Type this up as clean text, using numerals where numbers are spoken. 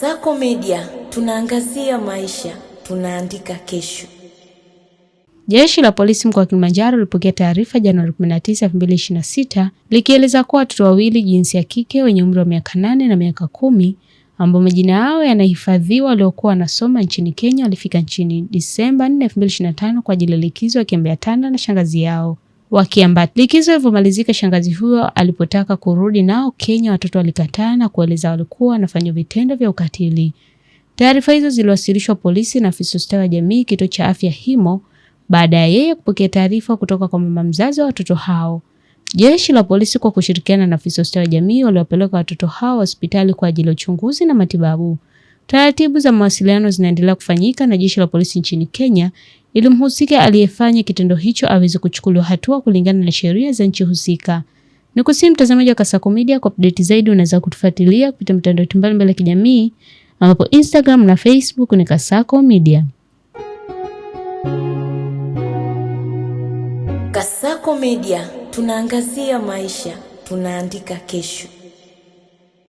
Kasako Media, tunaangazia maisha, tunaandika kesho. Jeshi la polisi mkoa wa Kilimanjaro lilipokea taarifa Januari 19, 2026 likieleza kuwa watoto wawili jinsia ya kike wenye umri wa miaka 8 na miaka 10 ambao majina yao yanahifadhiwa waliokuwa wanasoma nchini Kenya walifika nchini Disemba 4, 2025 kwa ajili ya likizo wakiambatana na shangazi yao. Likizo ilivyomalizika, shangazi huyo alipotaka kurudi nao Kenya, watoto walikataa na kueleza walikuwa wanafanya vitendo vya ukatili. Taarifa hizo ziliwasilishwa polisi na afisa ustawi wa jamii kituo cha afya Himo baada ya yeye kupokea taarifa kutoka kwa mama mzazi wa watoto hao. Jeshi la polisi kwa kushirikiana na afisa ustawi wa jamii waliwapeleka watoto hao hospitali kwa ajili ya uchunguzi na matibabu. Taratibu za mawasiliano zinaendelea kufanyika na jeshi la polisi nchini Kenya ili mhusika aliyefanya kitendo hicho aweze kuchukuliwa hatua kulingana na sheria za nchi husika. Nikusihi mtazamaji wa Kasako Media, kwa update zaidi unaweza kutufuatilia kupitia mitandao mbalimbali ya kijamii ambapo Instagram na Facebook ni Kasako Media. Kasako Media, tunaangazia maisha, tunaandika kesho.